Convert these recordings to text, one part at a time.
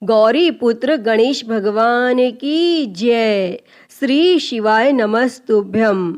गौरी पुत्र गणेश भगवान की जय। श्री शिवाय नमस्तुभ्यम।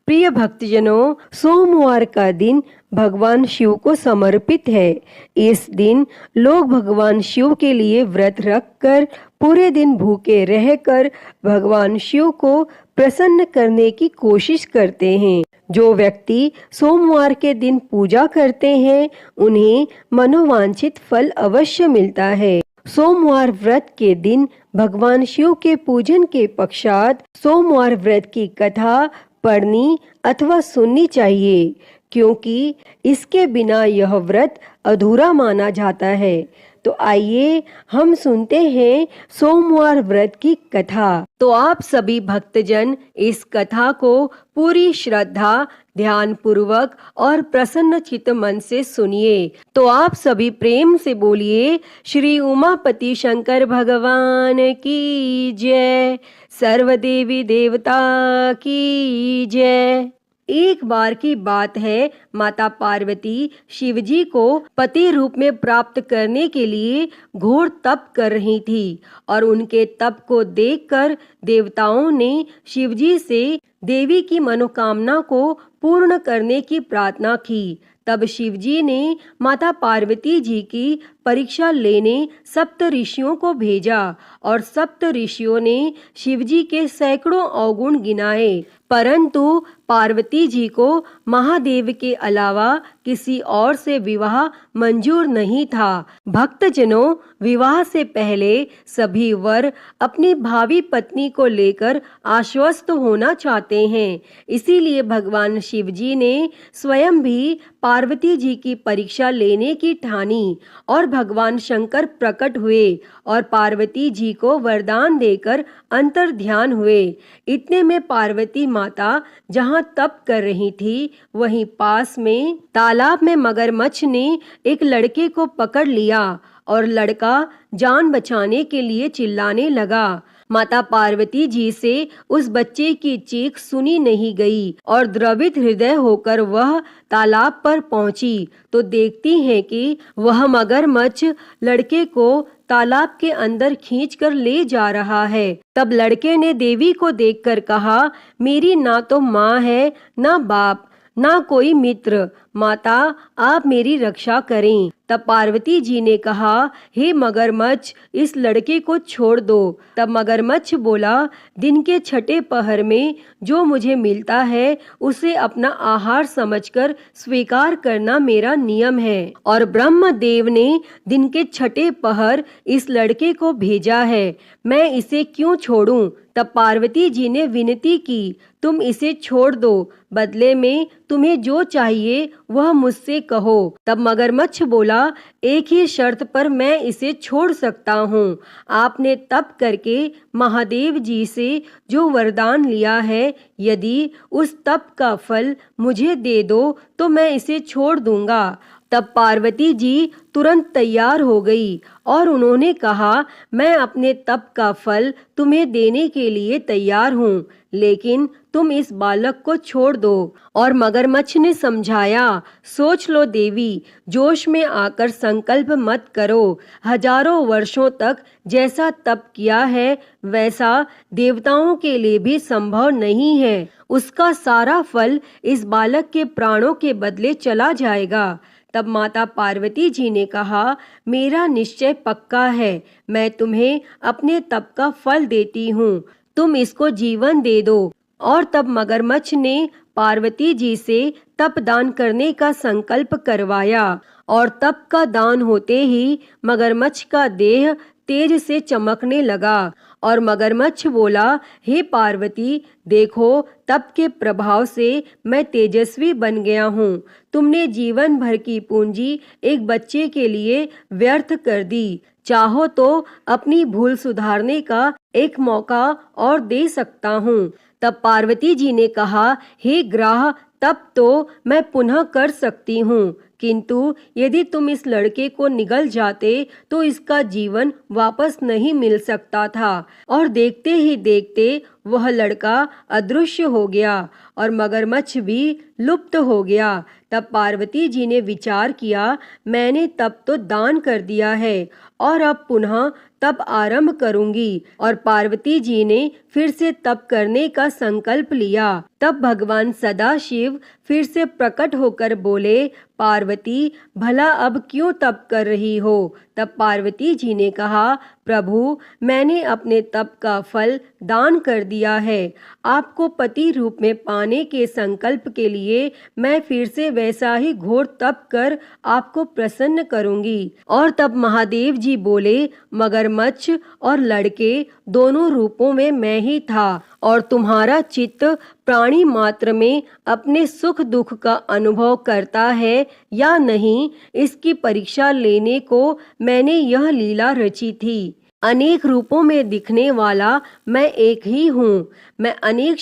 प्रिय भक्तजनों, सोमवार का दिन भगवान शिव को समर्पित है। इस दिन लोग भगवान शिव के लिए व्रत रखकर पूरे दिन भूखे रहकर भगवान शिव को प्रसन्न करने की कोशिश करते हैं। जो व्यक्ति सोमवार के दिन पूजा करते हैं उन्हें मनोवांछित फल अवश्य मिलता है। सोमवार व्रत के दिन भगवान शिव के पूजन के पश्चात सोमवार व्रत की कथा पढ़नी अथवा सुननी चाहिए, क्योंकि इसके बिना यह व्रत अधूरा माना जाता है। तो आइए हम सुनते हैं सोमवार व्रत की कथा। तो आप सभी भक्तजन इस कथा को पूरी श्रद्धा, ध्यान पूर्वक और प्रसन्न चित्त मन से सुनिए। तो आप सभी प्रेम से बोलिए, श्री उमापति शंकर भगवान की जय, सर्वदेवी देवता की जय। एक बार की बात है, माता पार्वती शिवजी को पति रूप में प्राप्त करने के लिए घोर तप कर रही थी और उनके तप को देखकर देवताओं ने शिवजी से देवी की मनोकामना को पूर्ण करने की प्रार्थना की। तब शिवजी ने माता पार्वती जी की परीक्षा लेने सप्त ऋषियों को भेजा और सप्त ऋषियों ने शिवजी के सैकड़ों अवगुण गिनाए, परंतु पार्वती जी को महादेव के अलावा किसी और से विवाह मंजूर नहीं था। भक्तजनों, विवाह से पहले सभी वर अपनी भावी पत्नी को लेकर आश्वस्त होना चाहते हैं। इसीलिए भगवान शिवजी ने स्वयं भी पार्वती जी की परीक्षा लेने की ठानी और भगवान शंकर प्रकट हुए और पार्वती जी को वरदान देकर अंतर ध्यान हुए। इतने में पार्वती माता जहाँ तप कर रही थी, वहीं पास में तालाब में मगरमच्छ ने एक लड़के को पकड़ लिया और लड़का जान बचाने के लिए चिल्लाने लगा। माता पार्वती जी से उस बच्चे की चीख सुनी नहीं गई और द्रवित हृदय होकर वह तालाब पर पहुंची तो देखती है कि वह मगरमच्छ लड़के को तालाब के अंदर खींचकर ले जा रहा है। तब लड़के ने देवी को देखकर कहा, मेरी ना तो माँ है, ना बाप, ना कोई मित्र, माता आप मेरी रक्षा करें। तब पार्वती जी ने कहा, हे मगरमच्छ, इस लड़के को छोड़ दो। तब मगरमच्छ बोला, दिन के छठे पहर में जो मुझे मिलता है उसे अपना आहार समझकर स्वीकार करना मेरा नियम है और ब्रह्मदेव ने दिन के छठे पहर इस लड़के को भेजा है, मैं इसे क्यों छोड़ूं? तब पार्वती जी ने विनती की, तुम इसे छोड़ दो, बदले में तुम्हें जो चाहिए वह मुझसे कहो। तब मगरमच्छ बोला, एक ही शर्त पर मैं इसे छोड़ सकता हूँ। आपने तप करके महादेव जी से जो वरदान लिया है, यदि उस तप का फल मुझे दे दो तो मैं इसे छोड़ दूंगा। तब पार्वती जी तुरंत तैयार हो गई और उन्होंने कहा, मैं अपने तप का फल तुम्हें देने के लिए तैयार हूँ, लेकिन तुम इस बालक को छोड़ दो। और मगरमच्छ ने समझाया, सोच लो देवी, जोश में आकर संकल्प मत करो। हजारों वर्षों तक जैसा तप किया है वैसा देवताओं के लिए भी संभव नहीं है। उसका सारा फल इस बालक के प्राणों के बदले चला जाएगा। तब माता पार्वती जी ने कहा, मेरा निश्चय पक्का है, मैं तुम्हें अपने तप का फल देती हूँ, तुम इसको जीवन दे दो। और तब मगरमच्छ ने पार्वती जी से तप दान करने का संकल्प करवाया और तप का दान होते ही मगरमच्छ का देह तेज से चमकने लगा और मगरमच्छ बोला, हे पार्वती, देखो तप के प्रभाव से मैं तेजस्वी बन गया हूँ। तुमने जीवन भर की पूंजी एक बच्चे के लिए व्यर्थ कर दी। चाहो तो अपनी भूल सुधारने का एक मौका और दे सकता हूँ। तब पार्वती जी ने कहा, हे ग्राह, तब तो मैं पुनः कर सकती हूँ, किंतु यदि तुम इस लड़के को निगल जाते तो इसका जीवन वापस नहीं मिल सकता था। और देखते ही देखते वह लड़का अदृश्य हो गया और मगरमच्छ भी लुप्त हो गया। तब पार्वती जी ने विचार किया, मैंने तब तो दान कर दिया है और अब पुनः तप आरंभ करूंगी। और पार्वती जी ने फिर से तप करने का संकल्प लिया। तब भगवान सदाशिव फिर से प्रकट होकर बोले, पार्वती भला अब क्यों तप कर रही हो? तब पार्वती जी ने कहा, प्रभु मैंने अपने तप का फल दान कर दिया है। आपको पति रूप में पाने के संकल्प के लिए मैं फिर से वैसा ही घोर तप कर आपको प्रसन्न करूंगी। और तब महादेव जी बोले, मगरमच्छ और लड़के दोनों रूपों में मैं ही था, और तुम्हारा चित्त प्राणी मात्र में अपने सुख दुख का अनुभव करता है या नहीं, इसकी परीक्षा लेने को मैंने यह लीला रची थी। अनेक रूपों में दिखने वाला मैं एक ही हूँ। मैं अनेक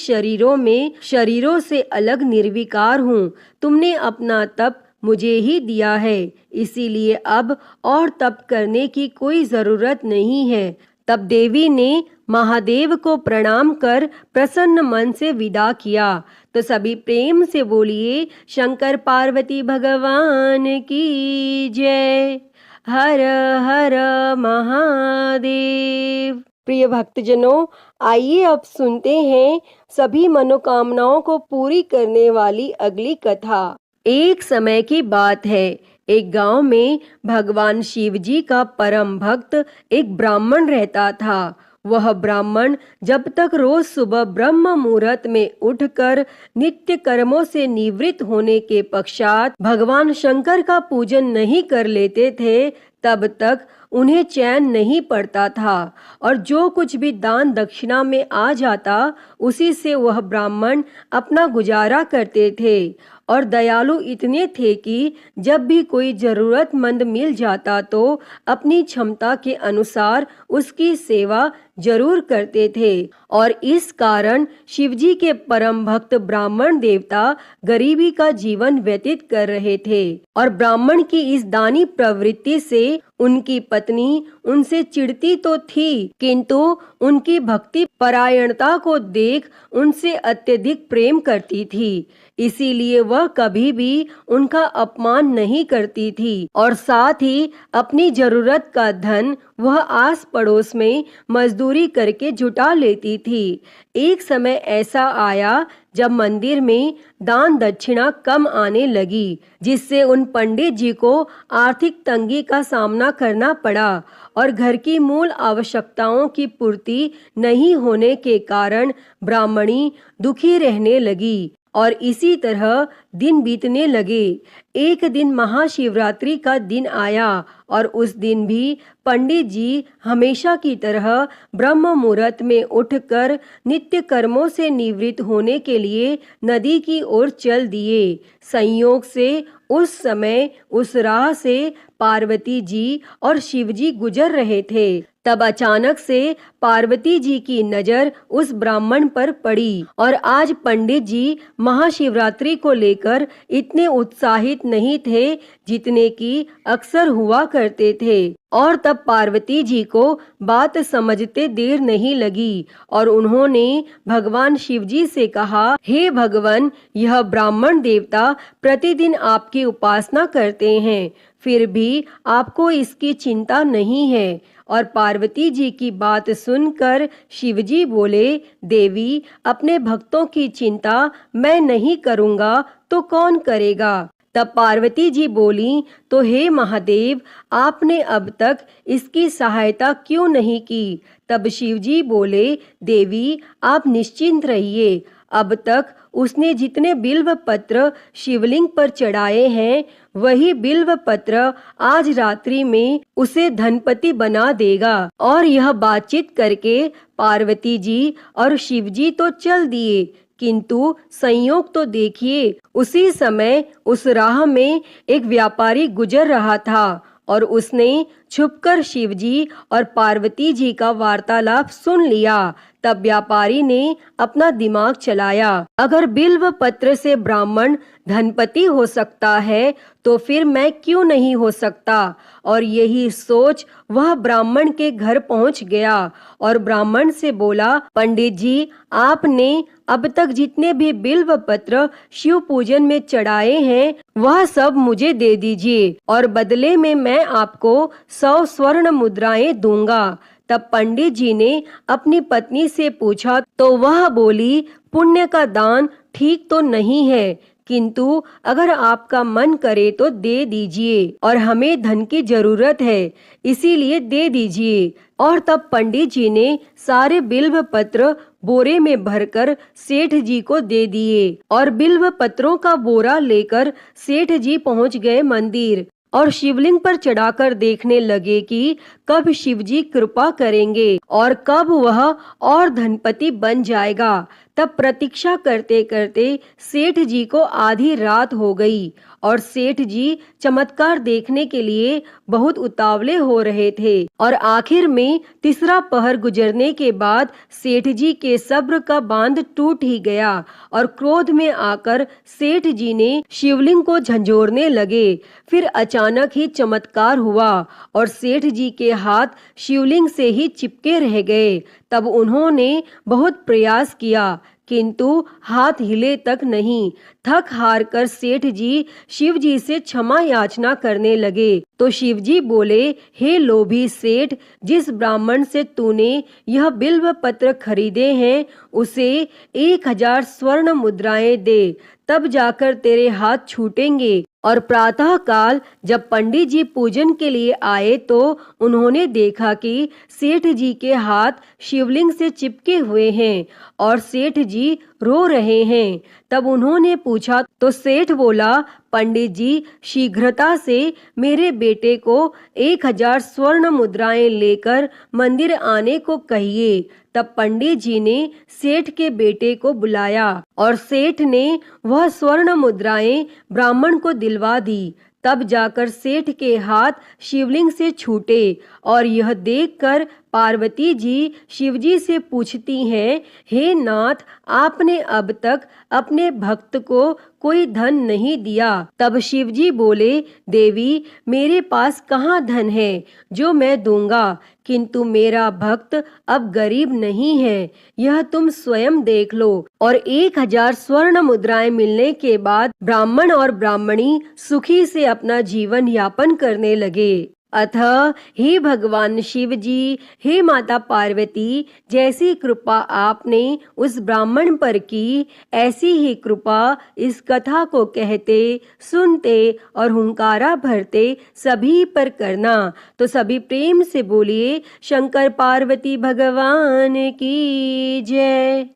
शरीरों से अलग निर्विकार हूँ। तुमने अपना तप मुझे ही दिया है, इसीलिए अब और तप करने की कोई जरूरत नहीं है। तब देवी ने महादेव को प्रणाम कर प्रसन्न मन से विदा किया। तो सभी प्रेम से बोलिए, शंकर पार्वती भगवान की जय। हर हर महादेव। प्रिय भक्तजनों, आइए अब सुनते हैं सभी मनोकामनाओं को पूरी करने वाली अगली कथा। एक समय की बात है, एक गांव में भगवान शिव जी का परम भक्त एक ब्राह्मण रहता था। वह ब्राह्मण जब तक रोज सुबह ब्रह्म मुहूर्त में उठकर नित्य कर्मों से निवृत्त होने के पश्चात भगवान शंकर का पूजन नहीं कर लेते थे, तब तक उन्हें चैन नहीं पड़ता था। और जो कुछ भी दान दक्षिणा में आ जाता, उसी से वह ब्राह्मण अपना गुजारा करते थे। और दयालु इतने थे कि जब भी कोई जरूरतमंद मिल जाता तो अपनी क्षमता के अनुसार उसकी सेवा जरूर करते थे। और इस कारण शिवजी के परम भक्त ब्राह्मण देवता गरीबी का जीवन व्यतीत कर रहे थे। और ब्राह्मण की इस दानी प्रवृत्ति से उनकी पत्नी उनसे चिढ़ती तो थी, किंतु उनकी भक्ति परायणता को देख उनसे अत्यधिक प्रेम करती थी। इसीलिए वह कभी भी उनका अपमान नहीं करती थी। और साथ ही अपनी जरूरत का धन वह आस पड़ोस में मजदूरी करके जुटा लेती थी। एक समय ऐसा आया जब मंदिर में दान दक्षिणा कम आने लगी, जिससे उन पंडित जी को आर्थिक तंगी का सामना करना पड़ा। और घर की मूल आवश्यकताओं की पूर्ति नहीं होने के कारण ब्राह्मणी दुखी रहने लगी। और इसी तरह दिन बीतने लगे। एक दिन महाशिवरात्रि का दिन आया और उस दिन भी पंडित जी हमेशा की तरह ब्रह्म मुहूर्त में उठकर नित्य कर्मों से निवृत्त होने के लिए नदी की ओर चल दिए। संयोग से उस समय उस राह से पार्वती जी और शिवजी गुजर रहे थे। तब अचानक से पार्वती जी की नजर उस ब्राह्मण पर पड़ी। और आज पंडित जी महाशिवरात्रि को लेकर इतने उत्साहित नहीं थे जितने कि अक्सर हुआ करते थे। और तब पार्वती जी को बात समझते देर नहीं लगी और उन्होंने भगवान शिव जी से कहा, हे भगवान, यह ब्राह्मण देवता प्रतिदिन आपकी उपासना करते हैं, फिर भी आपको इसकी चिंता नहीं है। और पार्वती जी की बात सुनकर शिवजी बोले, देवी, अपने भक्तों की चिंता मैं नहीं करूँगा तो कौन करेगा? तब पार्वती जी बोली, तो हे महादेव, आपने अब तक इसकी सहायता क्यों नहीं की? तब शिवजी बोले, देवी, आप निश्चिंत रहिए। अब तक उसने जितने बिल्व पत्र शिवलिंग पर चढ़ाए हैं, वही बिल्व पत्र आज रात्रि में उसे धनपति बना देगा। और यह बातचीत करके पार्वती जी और शिवजी तो चल दिए, किंतु संयोग तो देखिए, उसी समय उस राह में एक व्यापारी गुजर रहा था और उसने छुपकर शिवजी और पार्वती जी का वार्तालाप सुन लिया। तब व्यापारी ने अपना दिमाग चलाया, अगर बिल्व पत्र से ब्राह्मण धनपति हो सकता है तो फिर मैं क्यों नहीं हो सकता। और यही सोच वह ब्राह्मण के घर पहुंच गया और ब्राह्मण से बोला, पंडित जी, आपने अब तक जितने भी बिल्व पत्र शिव पूजन में चढ़ाए हैं वह सब मुझे दे दीजिए और बदले में मैं आपको 100 स्वर्ण मुद्राएं दूंगा। तब पंडित जी ने अपनी पत्नी से पूछा तो वह बोली, पुण्य का दान ठीक तो नहीं है, किंतु अगर आपका मन करे तो दे दीजिए, और हमें धन की जरूरत है, इसीलिए दे दीजिए। और तब पंडित जी ने सारे बिल्व पत्र बोरे में भरकर सेठ जी को दे दिए, और बिल्व पत्रों का बोरा लेकर सेठ जी पहुंच गए मंदिर, और शिवलिंग पर चढ़ाकर देखने लगे कि कब शिवजी कृपा करेंगे और कब वह और धनपति बन जाएगा। तब प्रतीक्षा करते करते सेठ जी को आधी रात हो गई, और सेठ जी चमत्कार देखने के लिए बहुत उतावले हो रहे थे, और आखिर में तीसरा पहर गुजरने के बाद सेठ जी के सब्र का बांध टूट ही गया, और क्रोध में आकर सेठ जी ने शिवलिंग को झंझोरने लगे। फिर अचानक ही चमत्कार हुआ और सेठ जी के हाथ शिवलिंग से ही चिपके रह गए। तब उन्होंने बहुत प्रयास किया, किंतु हाथ हिले तक नहीं। थक हार कर सेठ जी शिव जी से क्षमा याचना करने लगे, तो शिव जी बोले, हे लोभी सेठ, जिस ब्राह्मण से तूने यह बिल्व पत्र खरीदे हैं उसे 1000 स्वर्ण मुद्राएं दे, तब जाकर तेरे हाथ छूटेंगे। और प्रातः काल जब पंडित जी पूजन के लिए आए तो उन्होंने देखा कि सेठ जी के हाथ शिवलिंग से चिपके हुए हैं और सेठ जी रो रहे हैं। तब उन्होंने पूछा तो सेठ बोला, पंडित जी, शीघ्रता से मेरे बेटे को 1000 स्वर्ण मुद्राएं लेकर मंदिर आने को कहिए। तब पंडित जी ने सेठ के बेटे को बुलाया और सेठ ने वह स्वर्ण मुद्राएं ब्राह्मण को दिलवा दी। तब जाकर सेठ के हाथ शिवलिंग से छूटे, और यह देखकर पार्वती जी शिवजी से पूछती हैं, हे नाथ, आपने अब तक अपने भक्त को कोई धन नहीं दिया। तब शिवजी बोले, देवी, मेरे पास कहाँ धन है जो मैं दूंगा, किंतु मेरा भक्त अब गरीब नहीं है, यह तुम स्वयं देख लो। और 1000 स्वर्ण मुद्राएं मिलने के बाद ब्राह्मण और ब्राह्मणी सुखी से अपना जीवन यापन करने लगे। अतः हे भगवान शिव जी, हे माता पार्वती, जैसी कृपा आपने उस ब्राह्मण पर की, ऐसी ही कृपा इस कथा को कहते, सुनते और हुंकारा भरते सभी पर करना। तो सभी प्रेम से बोलिए, शंकर पार्वती भगवान की जय।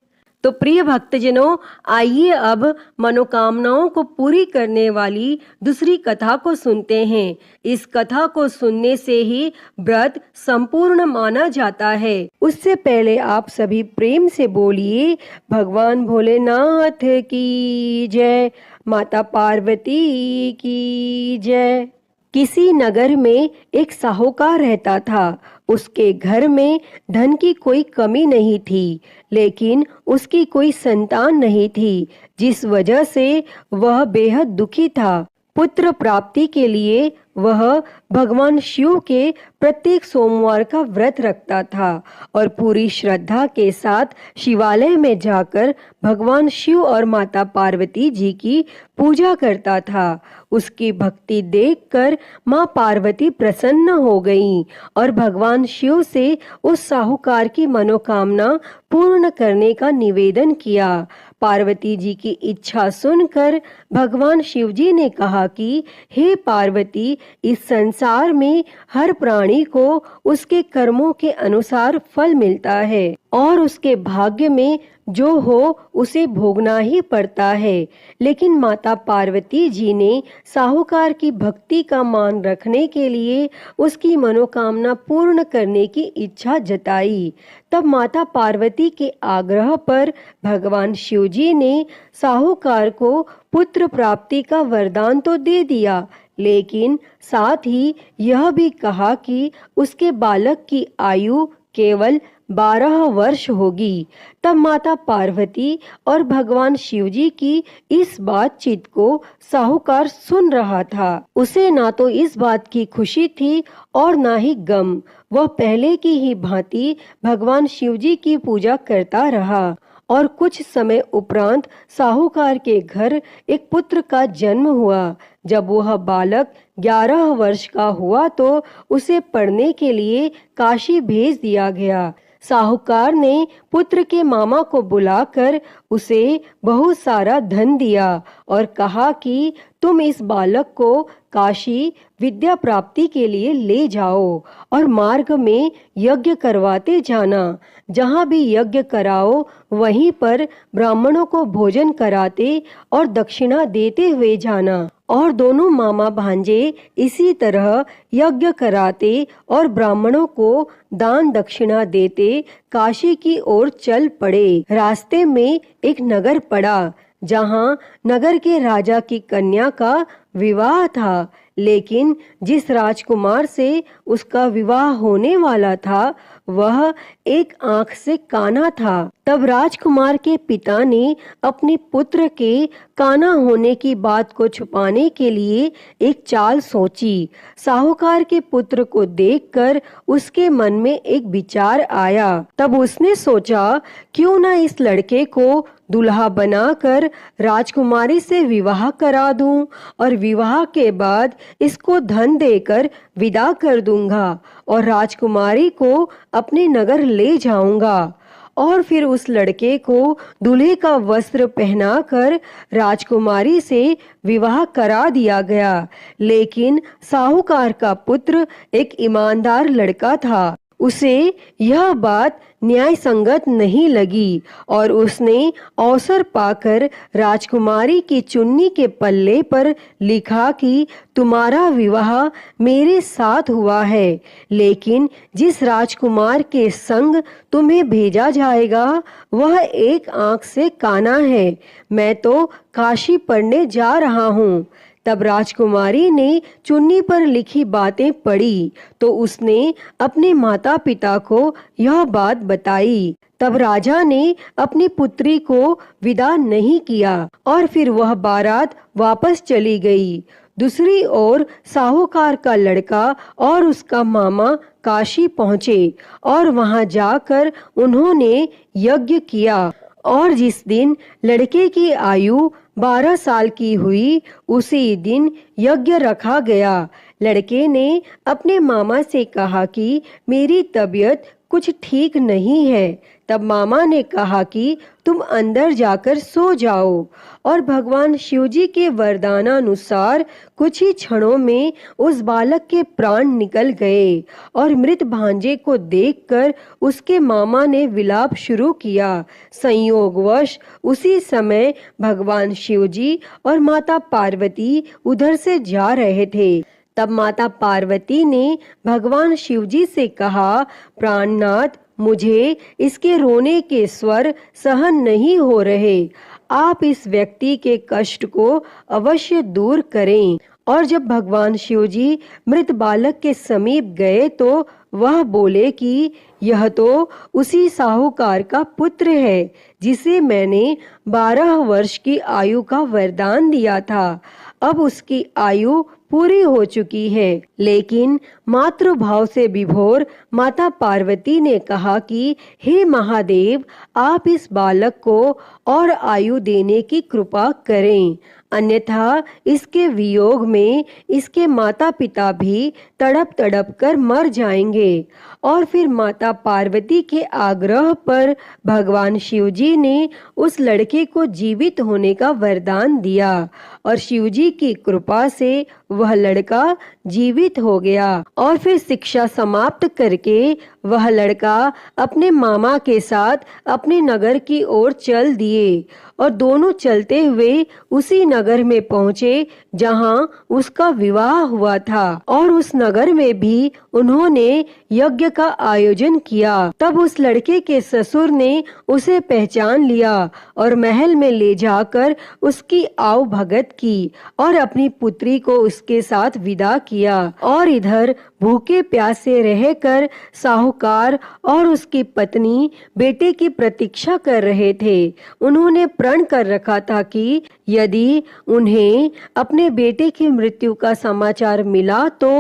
तो प्रिय भक्तजनों, आइए अब मनोकामनाओं को पूरी करने वाली दूसरी कथा को सुनते हैं। इस कथा को सुनने से ही व्रत संपूर्ण माना जाता है। उससे पहले आप सभी प्रेम से बोलिए, भगवान भोलेनाथ की जय, माता पार्वती की जय। किसी नगर में एक साहूकार रहता था। उसके घर में धन की कोई कमी नहीं थी, लेकिन उसकी कोई संतान नहीं थी, जिस वजह से वह बेहद दुखी था। पुत्र प्राप्ति के लिए वह भगवान शिव के प्रत्येक सोमवार का व्रत रखता था और पूरी श्रद्धा के साथ शिवालय में जाकर भगवान शिव और माता पार्वती जी की पूजा करता था। उसकी भक्ति देखकर माँ पार्वती प्रसन्न हो गईं और भगवान शिव से उस साहूकार की मनोकामना पूर्ण करने का निवेदन किया। पार्वती जी की इच्छा सुनकर भगवान शिव जी ने कहा कि हे पार्वती, इस संसार में हर प्राणी को उसके कर्मों के अनुसार फल मिलता है और उसके भाग्य में जो हो उसे भोगना ही पड़ता है। लेकिन माता पार्वती जी ने साहूकार की भक्ति का मान रखने के लिए उसकी मनोकामना पूर्ण करने की इच्छा जताई। तब माता पार्वती के आग्रह पर भगवान शिव जी ने साहूकार को पुत्र प्राप्ति का वरदान तो दे दिया, लेकिन साथ ही यह भी कहा कि उसके बालक की आयु केवल 12 वर्ष होगी। तब माता पार्वती और भगवान शिवजी की इस बातचीत को साहूकार सुन रहा था। उसे ना तो इस बात की खुशी थी और ना ही गम। वह पहले की ही भांति भगवान शिवजी की पूजा करता रहा और कुछ समय उपरांत साहूकार के घर एक पुत्र का जन्म हुआ। जब वह बालक 11 वर्ष का हुआ तो उसे पढ़ने के लिए काशी भेज दिया गया। साहूकार ने पुत्र के मामा को बुलाकर उसे बहुत सारा धन दिया और कहा कि तुम इस बालक को काशी विद्या प्राप्ति के लिए ले जाओ और मार्ग में यज्ञ करवाते जाना। जहाँ भी यज्ञ कराओ वहीं पर ब्राह्मणों को भोजन कराते और दक्षिणा देते हुए जाना। और दोनों मामा भांजे इसी तरह यज्ञ कराते और ब्राह्मणों को दान दक्षिणा देते काशी की ओर चल पड़े। रास्ते में एक नगर पड़ा जहाँ नगर के राजा की कन्या का विवाह था, लेकिन जिस राजकुमार से उसका विवाह होने वाला था वह एक आंख से काना था। तब राजकुमार के पिता ने अपने पुत्र के काना होने की बात को छुपाने के लिए एक चाल सोची। साहूकार के पुत्र को देखकर उसके मन में एक विचार आया। तब उसने सोचा क्यों न इस लड़के को दुल्हा बनाकर राजकुमारी से विवाह करा दूं और विवाह के बाद इसको धन देकर विदा कर दूंगा और राजकुमारी को अपने नगर ले जाऊंगा। और फिर उस लड़के को दूल्हे का वस्त्र पहनाकर राजकुमारी से विवाह करा दिया गया। लेकिन साहूकार का पुत्र एक ईमानदार लड़का था। उसे यह बात न्याय संगत नहीं लगी और उसने अवसर पाकर राजकुमारी की चुन्नी के पल्ले पर लिखा कि तुम्हारा विवाह मेरे साथ हुआ है, लेकिन जिस राजकुमार के संग तुम्हें भेजा जाएगा वह एक आंख से काना है। मैं तो काशी पढ़ने जा रहा हूँ। तब राजकुमारी ने चुन्नी पर लिखी बातें पढ़ी तो उसने अपने माता पिता को यह बात बताई। तब राजा ने अपनी पुत्री को विदा नहीं किया और फिर वह बारात वापस चली गई। दूसरी ओर साहूकार का लड़का और उसका मामा काशी पहुँचे और वहां जाकर उन्होंने यज्ञ किया और जिस दिन लड़के की आयु 12 साल की हुई उसी दिन यज्ञ रखा गया। लड़के ने अपने मामा से कहा कि मेरी तबीयत कुछ ठीक नहीं है। तब मामा ने कहा कि तुम अंदर जाकर सो जाओ और भगवान शिवजी के वरदानानुसार कुछ ही क्षणों में उस बालक के प्राण निकल गए और मृत भांजे को देखकर उसके मामा ने विलाप शुरू किया। संयोगवश उसी समय भगवान शिवजी और माता पार्वती उधर से जा रहे थे। तब माता पार्वती ने भगवान शिवजी से कहा, प्राणनाथ, मुझे इसके रोने के स्वर सहन नहीं हो रहे। आप इस व्यक्ति के कष्ट को अवश्य दूर करें। और जब भगवान शिवजी मृत बालक के समीप गए तो वह बोले कि यह तो उसी साहूकार का पुत्र है जिसे मैंने 12 वर्ष की आयु का वरदान दिया था। अब उसकी आयु पूरी हो चुकी है। लेकिन मातृभाव से विभोर माता पार्वती ने कहा कि हे महादेव, आप इस बालक को और आयु देने की कृपा करें, अन्यथा इसके वियोग में इसके माता पिता भी तड़प तड़प कर मर जाएंगे। और फिर माता पार्वती के आग्रह पर भगवान शिवजी ने उस लड़के को जीवित होने का वरदान दिया और शिवजी की कृपा से वह लड़का जीवित हो गया। और फिर शिक्षा समाप्त करके वह लड़का अपने मामा के साथ अपने नगर की ओर चल दिए और दोनों चलते हुए उसी नगर में पहुँचे जहाँ उसका विवाह हुआ था। और उस नगर में भी उन्होंने यज्ञ का आयोजन किया। तब उस लड़के के ससुर ने उसे पहचान लिया और महल में ले जाकर उसकी आव भगत की और अपनी पुत्री को उसके साथ विदा किया। और इधर भूखे प्यासे रहकर साहूकार और उसकी पत्नी बेटे की प्रतीक्षा कर रहे थे। उन्होंने प्रण कर रखा था कि यदि उन्हें अपने बेटे की मृत्यु का समाचार मिला तो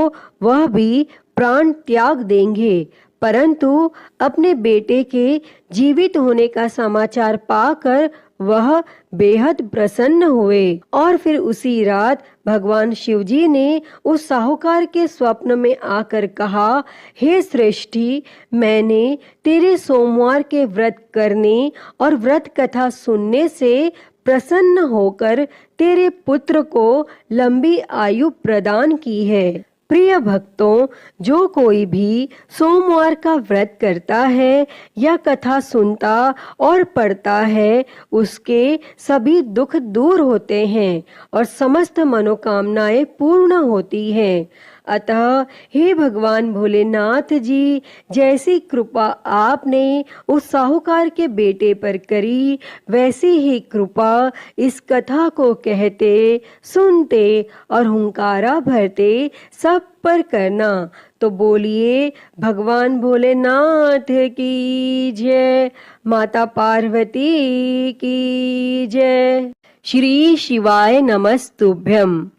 वह भी प्राण त्याग देंगे। परंतु अपने बेटे के जीवित होने का समाचार पाकर वह बेहद प्रसन्न हुए और फिर उसी रात भगवान शिवजी ने उस साहूकार के स्वप्न में आकर कहा, हे श्रेष्ठी, मैंने तेरे सोमवार के व्रत करने और व्रत कथा सुनने से प्रसन्न होकर तेरे पुत्र को लंबी आयु प्रदान की है। प्रिय भक्तों, जो कोई भी सोमवार का व्रत करता है या कथा सुनता और पढ़ता है, उसके सभी दुख दूर होते हैं और समस्त मनोकामनाएं पूर्ण होती हैं। अतः हे भगवान भोलेनाथ जी, जैसी कृपा आपने उस साहूकार के बेटे पर करी, वैसी ही कृपा इस कथा को कहते, सुनते और हुंकारा भरते सब पर करना। तो बोलिए भगवान भोलेनाथ की जय, माता पार्वती की जय। श्री शिवाय नमस्तुभ्यम।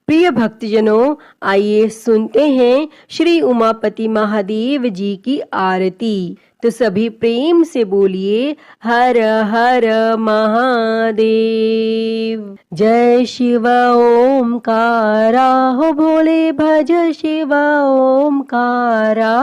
प्रिय भक्तजनों, आइए सुनते हैं श्री उमापति महादेव जी की आरती। तो सभी प्रेम से बोलिए हर हर महादेव। जय शिव ओमकारा, हो भोले भज शिव ओमकारा।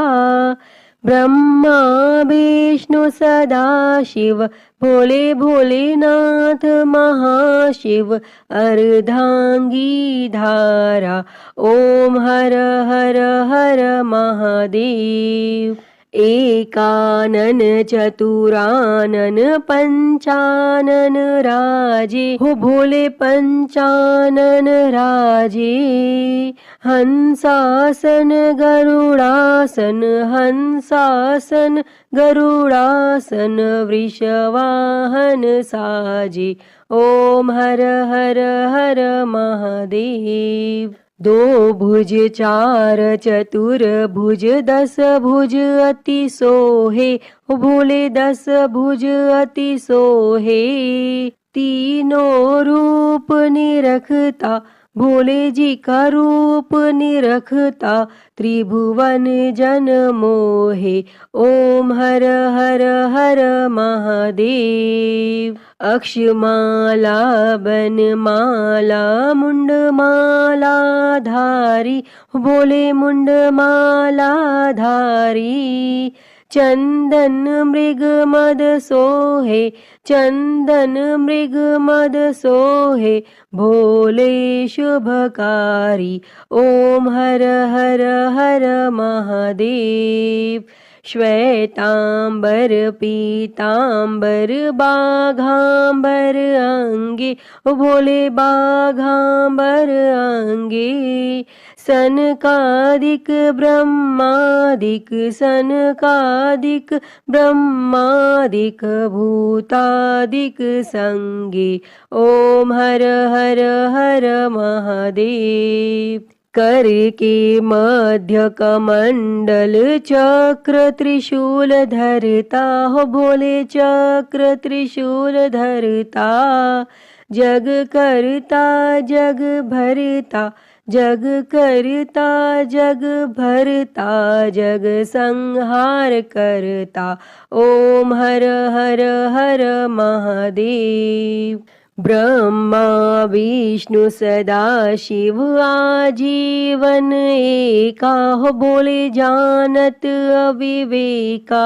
ब्रह्मा विष्णु सदा शिव, भोले भोलेनाथ महाशिव। अर्धांगी धारा, ओम हर हर हर महादेव। एकानन चतुरानन पंचानन राजे, हो भोले पंचानन राजे। हंसासन गरुड़ासन, हंसासन गरुड़ासन। वृषवाहन साजे, ओम हर हर हर महादेव। दो भुज चार चतुर भुज, दस भुज अति सोहे, भोले दस भुज अति सोहे। तीनों रूप निरखता, भोले जी का रूप निरखता। त्रिभुवन जन मोहे, ओम हर हर हर महादेव। अक्षमाला बनमाला मुंडमाला धारी, भोले मुंडमाला धारी। चंदन मृग मद सोहे, चंदन मृग मद सोहे। भोले शुभकारी, ओम हर हर हर महादेव। श्वेतांबर पीतांबर बाघांबर अंगे, भोले बाघांबर अंगे। सनकादिक ब्रह्मादिक, सनकादिक ब्रह्मादिक। भूतादिक संगे, ओम हर हर हर महादेव। कर के मध्य कमंडल चक्र त्रिशूल धरता, हो भोले चक्र त्रिशूल धरता। जग करता जग भरता, जग करता जग भरता। जग संहार करता, ओम हर हर हर महादेव। ब्रह्मा विष्णु सदा शिव आजीवन एका, हो भोले जानत अविवेका।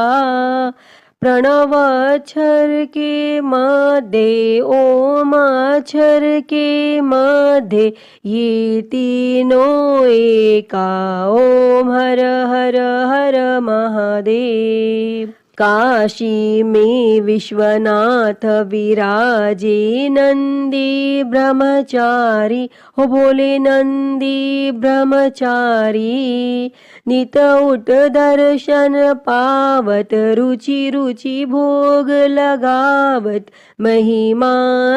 प्रणव अक्षर के मध्य, ओम अक्षर के मध्य। ये तीनों एका, ओम हर हर हर महादेव। काशी में विश्वनाथ विराजे, नंदी ब्रह्मचारी, हो भोले नंदी ब्रह्मचारी। नित उठ दर्शन पावत, रुचि रुचि भोग लगावत। महिमा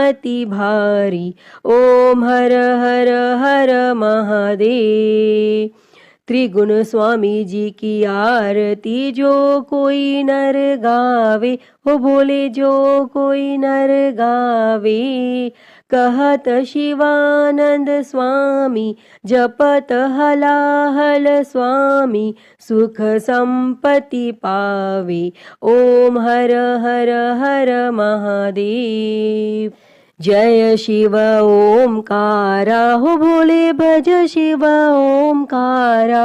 अति भारी, ओम हर हर हर महादेव। त्रिगुण स्वामी जी की आरती जो कोई नर गावे, हो बोले जो कोई नर गावे। कहत शिवानंद स्वामी जपत हलाहल स्वामी, सुख संपत्ति पावे। ओम हर हर हर महादेव। जय शिव ओमकारा, हो भोले भज शिव ओमकारा।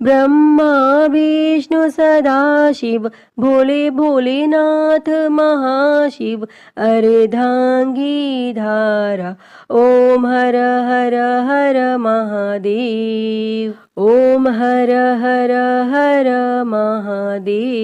ब्रह्मा विष्णु सदा शिव, भोले भोलेनाथ महाशिव। अर्धांगी धारा, ओम हर हर हर महादेव। ओम हर हर हर महादेव।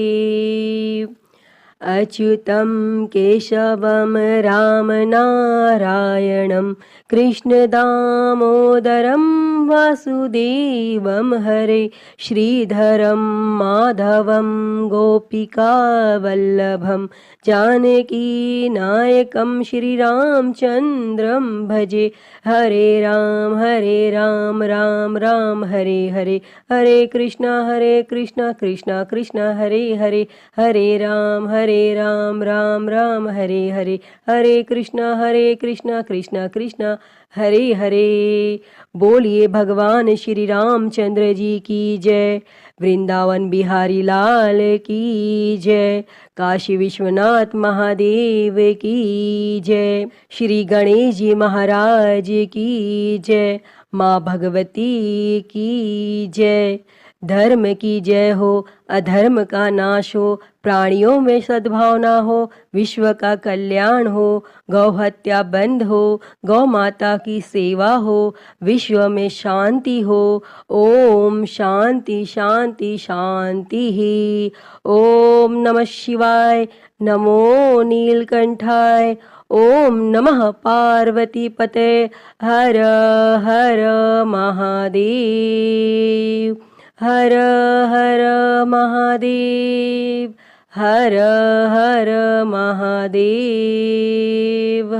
अच्युतं केशवं राम नारायणं कृष्ण दामोदरं वासुदेवं हरे। श्रीधरं माधवं गोपिकावल्लभं जानकी नायकं श्रीरामचन्द्रं भजे। हरे राम राम राम हरे हरे, हरे कृष्णा कृष्णा कृष्णा हरे हरे। हरे राम राम राम हरे हरे, हरे कृष्णा कृष्णा कृष्णा हरे हरे। बोलिए भगवान श्री रामचंद्र जी की जय। वृंदावन बिहारी लाल की जय। काशी विश्वनाथ महादेव की जय। श्री गणेश जी महाराज की जय। माँ भगवती की जय। धर्म की जय हो, अधर्म का नाश हो, प्राणियों में सद्भावना हो, विश्व का कल्याण हो, गौ हत्या बंद हो, गौ माता की सेवा हो, विश्व में शांति हो। ओम शांति शांति शांति ही। ओम नमः शिवाय, नमो नीलकंठाय। ओम नमः पार्वती पते, हर हर महादेव। हर हर महादेव, हर हर महादेव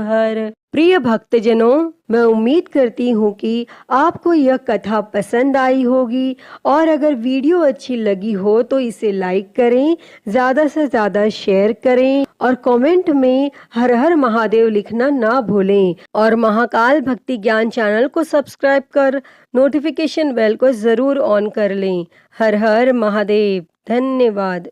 हर। प्रिय भक्तजनों, मैं उम्मीद करती हूँ कि आपको यह कथा पसंद आई होगी, और अगर वीडियो अच्छी लगी हो तो इसे लाइक करें, ज़्यादा से ज़्यादा शेयर करें, और कमेंट में हर हर महादेव लिखना ना भूलें। और महाकाल भक्ति ज्ञान चैनल को सब्सक्राइब कर नोटिफिकेशन बेल को ज़रूर ऑन कर लें। हर हर महादेव। धन्यवाद।